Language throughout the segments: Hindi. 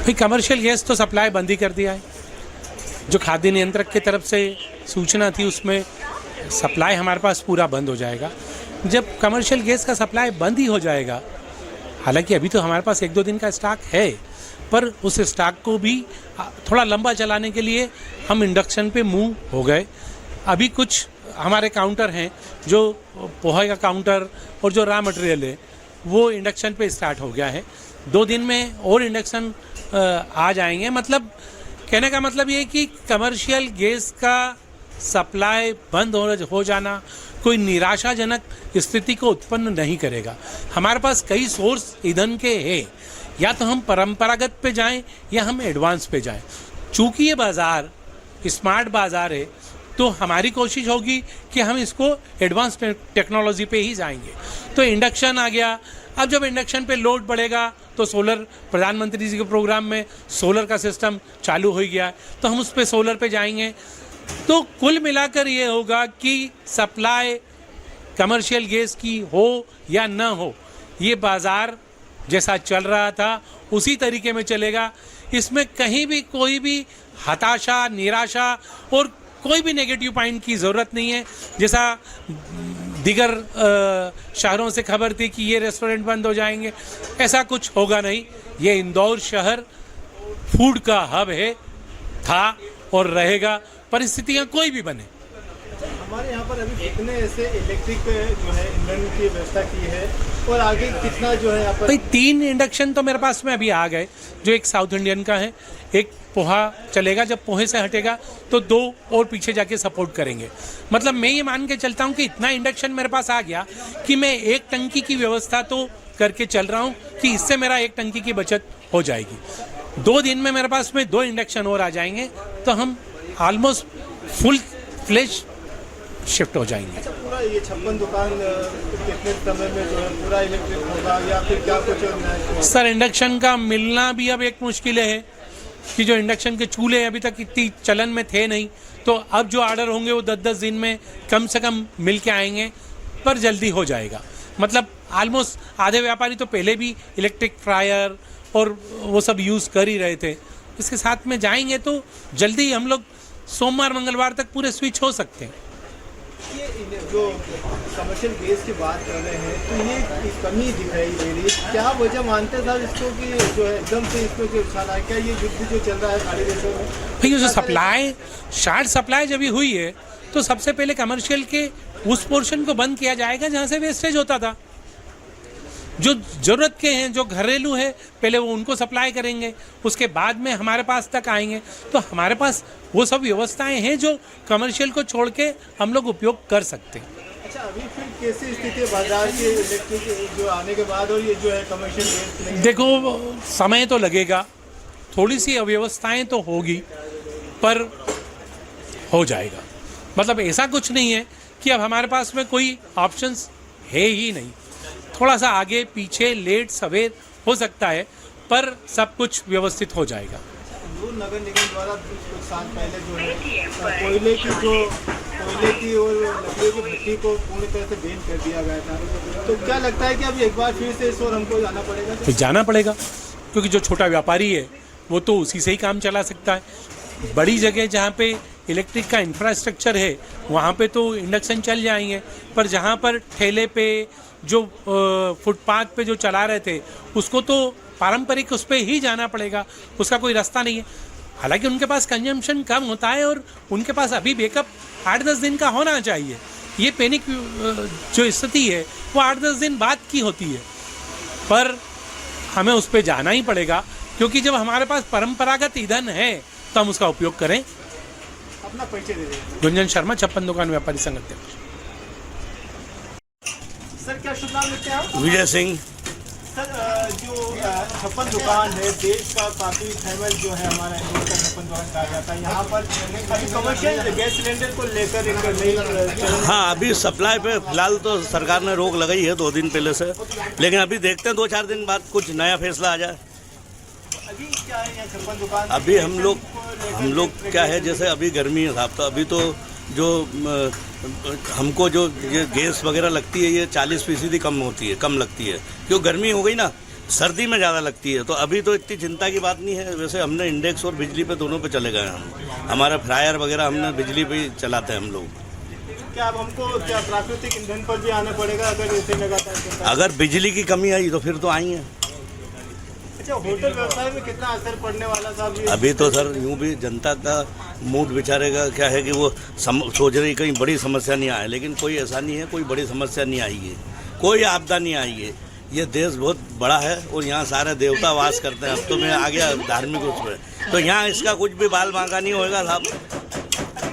भाई कमर्शियल गैस तो सप्लाई बंद ही कर दिया है। जो खाद्य नियंत्रक की तरफ से सूचना थी उसमें सप्लाई हमारे पास पूरा बंद हो जाएगा। जब कमर्शियल गैस का सप्लाई बंद ही हो जाएगा, हालांकि अभी तो हमारे पास 1-2 दिन का स्टॉक है, पर उस स्टॉक को भी थोड़ा लंबा चलाने के लिए हम इंडक्शन पे मूव हो गए। अभी कुछ हमारे काउंटर हैं जो पोहा का काउंटर और जो रॉ मटेरियल है वो इंडक्शन पे स्टार्ट हो गया है। 2 दिन में और इंडक्शन आ जाएंगे। मतलब कहने का मतलब ये कि कमर्शियल गैस का सप्लाई बंद हो जाना कोई निराशाजनक स्थिति को उत्पन्न नहीं करेगा। हमारे पास कई सोर्स ईंधन के हैं, या तो हम परंपरागत पे जाएं या हम एडवांस पे जाएं। चूँकि ये बाज़ार स्मार्ट बाज़ार है तो हमारी कोशिश होगी कि हम इसको एडवांस टेक्नोलॉजी पे ही जाएंगे। तो इंडक्शन आ गया। अब जब इंडक्शन पे लोड बढ़ेगा तो सोलर, प्रधानमंत्री जी के प्रोग्राम में सोलर का सिस्टम चालू हो गया, तो हम उस पे सोलर पे जाएंगे। तो कुल मिलाकर ये होगा कि सप्लाई कमर्शियल गैस की हो या न हो, ये बाज़ार जैसा चल रहा था उसी तरीके में चलेगा। इसमें कहीं भी कोई भी हताशा, निराशा और कोई भी नेगेटिव पॉइंट की ज़रूरत नहीं है। जैसा दिगर शहरों से खबर थी कि ये रेस्टोरेंट बंद हो जाएंगे, ऐसा कुछ होगा नहीं। ये इंदौर शहर फूड का हब है, था और रहेगा, परिस्थितियाँ कोई भी बने। हमारे यहाँ पर अभी कितने ऐसे इलेक्ट्रिक जो है ईंधन की व्यवस्था की है और आगे कितना जो है यहाँ पर? भाई 3 इंडक्शन तो मेरे पास में अभी आ गए, जो एक साउथ इंडियन का है, एक पोहा चलेगा। जब पोहे से हटेगा तो 2 और पीछे जाके सपोर्ट करेंगे। मतलब मैं ये मान के चलता हूँ कि इतना इंडक्शन मेरे पास आ गया कि मैं 1 टंकी की व्यवस्था तो करके चल रहा हूँ कि इससे मेरा 1 टंकी की बचत हो जाएगी। 2 दिन में मेरे पास में 2 इंडक्शन और आ जाएंगे तो हम ऑलमोस्ट फुल फ्लेश शिफ्ट हो जाएंगे। अच्छा, पूरा ये 56 दुकान कितने समय में जो है पूरा इलेक्ट्रिक होगा या फिर क्या कुछ? सर इंडक्शन का मिलना भी अब एक मुश्किल है कि जो इंडक्शन के चूल्हे अभी तक इतनी चलन में थे नहीं, तो अब जो ऑर्डर होंगे वो 10-10 दिन में कम से कम मिल के आएंगे, पर जल्दी हो जाएगा। मतलब ऑलमोस्ट आधे व्यापारी तो पहले भी इलेक्ट्रिक फ्रायर और वो सब यूज़ कर ही रहे थे। इसके साथ में जाएंगे तो जल्दी हम लोग सोमवार मंगलवार तक पूरे स्विच हो सकते हैं। ये जो कमर्शियल गैस की बात कर रहे हैं तो ये कमी दिखाई दे रही है, क्या वजह मानते साहब इसको कि जो है एकदम से इसको जो उछाल है? क्या ये युद्ध जो चल रहा है सारे देशों में? भाई जो सप्लाई, शार्ट सप्लाई जब हुई है तो सबसे पहले कमर्शियल के उस पोर्शन को बंद किया जाएगा जहाँ से वेस्टेज होता था। जो ज़रूरत के हैं, जो घरेलू है, पहले वो उनको सप्लाई करेंगे, उसके बाद में हमारे पास तक आएंगे। तो हमारे पास वो सब व्यवस्थाएं हैं जो कमर्शियल को छोड़ के हम लोग उपयोग कर सकते हैं। अच्छा, अभी फिर कैसी स्थिति है बाजार के इलेक्ट्रिक जो आने के बाद और ये जो है कमर्शियल गैस? देखो समय तो लगेगा, थोड़ी सी अव्यवस्थाएं तो होगी, पर हो जाएगा। मतलब ऐसा कुछ नहीं है कि अब हमारे पास में कोई ऑप्शंस है ही नहीं। थोड़ा सा आगे पीछे लेट सवेर हो सकता है, पर सब कुछ व्यवस्थित हो जाएगा। इंदौर नगर निगम द्वारा कुछ साल पहले जो है कोयले की और लकड़ी की भट्टी को पूरी तरह से बैन कर दिया गया था, तो क्या लगता है कि अब एक बार फिर से इस ओर हमको जाना पड़ेगा? तो जाना पड़ेगा, क्योंकि जो छोटा व्यापारी है वो तो उसी से ही काम चला सकता है। बड़ी जगह जहाँ पे इलेक्ट्रिक का इंफ्रास्ट्रक्चर है वहाँ पे तो इंडक्शन चल जाएंगे, पर जहाँ पर ठेले पे जो फुटपाथ पे जो चला रहे थे उसको तो पारंपरिक उस पर ही जाना पड़ेगा, उसका कोई रास्ता नहीं है। हालांकि उनके पास कंजम्पशन कम होता है और उनके पास अभी बैकअप 8-10 दिन का होना चाहिए। ये पैनिक जो स्थिति है वो 8-10 दिन बाद की होती है, पर हमें उस पर जाना ही पड़ेगा, क्योंकि जब हमारे पास परंपरागत ईंधन है तो हम उसका उपयोग करें। अपना परिचय दे दें। गुंजन शर्मा, 56 दुकान व्यापारी संघ अध्यक्ष। सर क्या शुभ नाम लेते हैं आप? विजय सिंह। सर जो 56 दुकान है देश का काफ़ी फेमस जो है हमारा इंदौर का 56 दुकान कहा जाता है, यहाँ पर अभी कमर्शियल गैस सिलेंडर को लेकर एक नई हाँ, अभी सप्लाई पे फिलहाल तो सरकार ने रोक लगाई है 2 दिन पहले से, लेकिन अभी देखते हैं 2-4 दिन बाद कुछ नया फैसला आ जाए। अभी क्या है यहाँ 56 दुकान? अभी हम लोग क्या है, जैसे अभी गर्मी है साहब, तो अभी तो जो हमको जो ये गैस वगैरह लगती है ये 40% कम होती है, कम लगती है, क्यों गर्मी हो गई ना, सर्दी में ज़्यादा लगती है, तो अभी तो इतनी चिंता की बात नहीं है। वैसे हमने इंडेक्स और बिजली पे दोनों पे चले गए हम। हमारा फ्रायर वगैरह हमने बिजली पे ही चलाते हैं हम लोग। क्या अब हमको क्या प्राकृतिक ईंधन पर भी आना पड़ेगा अगर ऐसे लगातार चलता है? अगर बिजली की कमी आई तो फिर तो आई है। अच्छा, होटल व्यवसाय में कितना असर पड़ने वाला साहब ये? अभी तो सर यूँ भी जनता का मूड बेचारे का क्या है कि वो सोच रही कहीं बड़ी समस्या नहीं आए, लेकिन कोई ऐसा नहीं है, कोई बड़ी समस्या नहीं आई है, कोई आपदा नहीं आई है। ये देश बहुत बड़ा है और यहाँ सारे देवता वास करते हैं। अब तो मैं आ गया धार्मिक उसमें, तो यहाँ इसका कुछ भी बाल बांका नहीं होएगा साहब।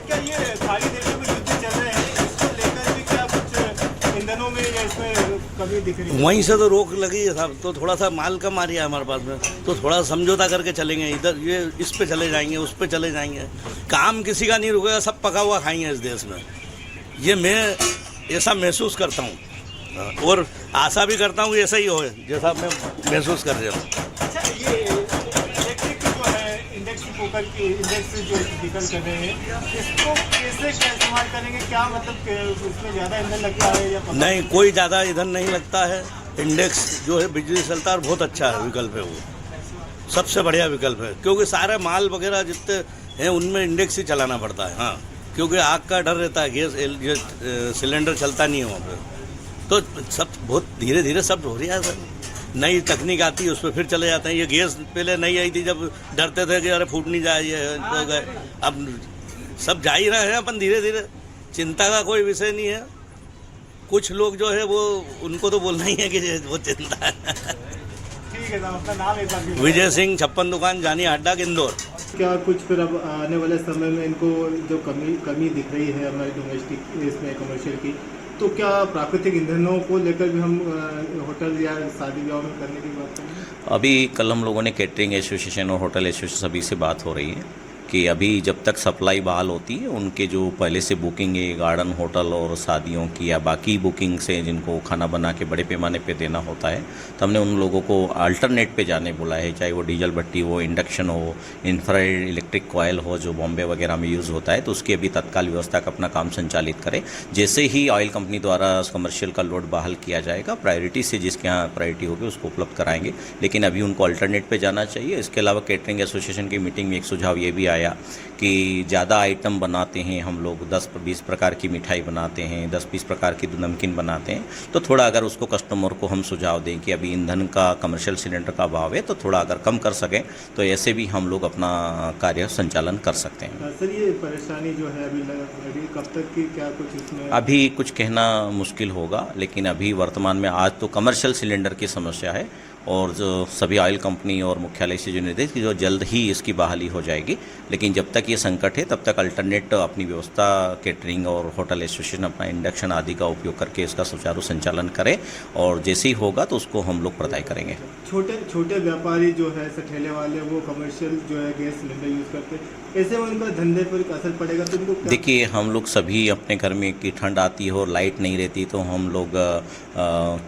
क्या ये खाड़ी देशों में युद्ध चल रहे हैं, इसको लेकर भी क्या कुछ ईंधनों में या इसमें कमी दिख रही है? वहीं से तो रोक लगी है साहब, तो थोड़ा सा माल कम आ रही है हमारे पास में, तो थोड़ा समझौता करके चलेंगे। इधर ये इस पे चले जाएंगे, उस पे चले जाएंगे, काम किसी का नहीं रुकेगा, सब पका हुआ खाएंगे इस देश में। ये मैं ऐसा महसूस करता हूँ और आशा भी करता हूँ कि ऐसा ही हो जैसा मैं महसूस कर रहा हूँ। अच्छा, ये इलेक्ट्रिक जो है इंडेक्स पोकर की इंडेक्स जो निकल कर रहे हैं, इसको कैसे क्या इस्तेमाल करेंगे? क्या मतलब उसमें ज़्यादा ईंधन लगता है या नहीं, कोई ज़्यादा ईंधन नहीं लगता है। इंडेक्स जो है बिजली चलता है और बहुत अच्छा है विकल्प है, वो सबसे बढ़िया विकल्प है, क्योंकि सारे माल वगैरह जितने हैं उनमें इंडेक्स ही चलाना पड़ता है। हाँ, क्योंकि आग का डर रहता है, गैस सिलेंडर चलता नहीं है वहाँ पर, तो सब बहुत धीरे धीरे सब हो रहा है सर। नई तकनीक आती है उस पर फिर चले जाते हैं। ये गैस पहले नहीं आई थी, जब डरते थे कि अरे फूट नहीं जाए ये हो गए, अब सब जा ही रहे हैं अपन धीरे धीरे। चिंता का कोई विषय नहीं है। कुछ लोग जो है वो उनको तो बोलना ही है कि वो चिंता है। ठीक है साहब, अपना नाम एक बार? विजय सिंह, 56 दुकान, जानी अड्डा, इंदौर। क्या कुछ फिर अब आने वाले समय में इनको जो कमी दिख रही है हमारे डोमेस्टिक इसमें कमर्शियल की, तो क्या प्राकृतिक ईंधनों को लेकर भी हम होटल या शादी ब्याह में करने की बात करेंगे? अभी कल हम लोगों ने कैटरिंग एसोसिएशन और होटल एसोसिएशन सभी से बात हो रही है कि अभी जब तक सप्लाई बहाल होती है, उनके जो पहले से बुकिंग है गार्डन होटल और शादियों की या बाकी बुकिंग से जिनको खाना बना के बड़े पैमाने पे देना होता है, तो हमने उन लोगों को अल्टरनेट पे जाने बोला है, चाहे वो डीजल भट्टी हो, इंडक्शन हो, इंफ्रारेड इलेक्ट्रिक कॉयल हो जो बॉम्बे वगैरह में यूज़ होता है, तो उसकी अभी तत्काल व्यवस्था का अपना काम संचालित करें। जैसे ही ऑयल कंपनी द्वारा कमर्शियल का लोड बहाल किया जाएगा, प्रायोरिटी से जिसके यहाँ प्रायोरिटी होगी उसको उपलब्ध कराएंगे, लेकिन अभी उनको अल्टरनेट पे जाना चाहिए। इसके अलावा कैटरिंग एसोसिएशन की मीटिंग में एक सुझाव ये भी आया कि ज़्यादा आइटम बनाते हैं हम लोग, 10-20 प्रकार की मिठाई बनाते हैं, 10-20 प्रकार की नमकीन बनाते हैं, तो थोड़ा अगर उसको कस्टमर को हम सुझाव दें कि अभी ईंधन का कमर्शियल सिलेंडर का अभाव है, तो थोड़ा अगर कम कर सकें तो ऐसे भी हम लोग अपना कार्य संचालन कर सकते हैं। सर, ये परेशानी जो है अभी कब तक की, क्या कुछ इसमें? अभी कुछ कहना मुश्किल होगा, लेकिन अभी वर्तमान में आज तो कमर्शियल सिलेंडर की समस्या है और जो सभी ऑयल कंपनी और मुख्यालय से जो निर्देश की जो जल्द ही इसकी बहाली हो जाएगी, लेकिन जब तक ये संकट है तब तक अल्टरनेट अपनी व्यवस्था कैटरिंग और होटल एसोसिएशन अपना इंडक्शन आदि का उपयोग करके इसका सुचारू संचालन करें और जैसे ही होगा तो उसको हम लोग प्रदाय करेंगे। छोटे व्यापारी जो है ठेले वाले, वो कमर्शियल जो है गैस सिलेंडर यूज़ करते हैं, ऐसे में उनका धंधे पर असर पड़ेगा तो उनको? देखिए, हम लोग सभी अपने घर में की ठंड आती है और लाइट नहीं रहती तो हम लोग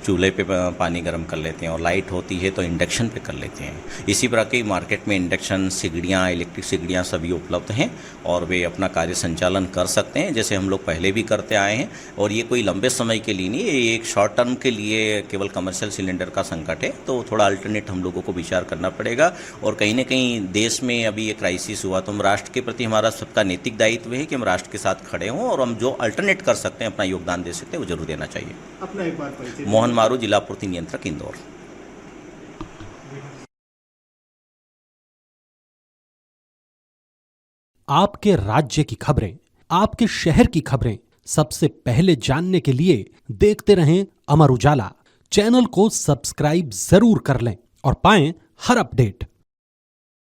चूल्हे पे पानी गर्म कर लेते हैं और लाइट होती है तो इंडक्शन पे कर लेते हैं। इसी प्रकार की मार्केट में इंडक्शन सिगड़ियाँ, इलेक्ट्रिक सिगड़ियाँ सभी उपलब्ध हैं और वे अपना कार्य संचालन कर सकते हैं जैसे हम लोग पहले भी करते आए हैं। और ये कोई लंबे समय के लिए नहीं, ये एक शॉर्ट टर्म के लिए केवल कमर्शियल सिलेंडर का संकट है, तो थोड़ा अल्टरनेट हम लोगों को विचार करना पड़ेगा। और कहीं ना कहीं देश में अभी ये क्राइसिस हुआ तो हम राष्ट्र के प्रति हमारा सबका नैतिक दायित्व है कि हम राष्ट्र के साथ खड़े हों और हम जो अल्टरनेट कर सकते हैं, अपना योगदान दे सकते हैं, वो जरूर देना चाहिए। अपना एक बार परिचय। मोहन मारू, जिला आपूर्ति नियंत्रक, इंदौर। आपके राज्य की खबरें, आपके शहर की खबरें सबसे पहले जानने के लिए देखते रहें अमर उजाला। चैनल को सब्सक्राइब जरूर कर लें और पाएं हर अपडेट।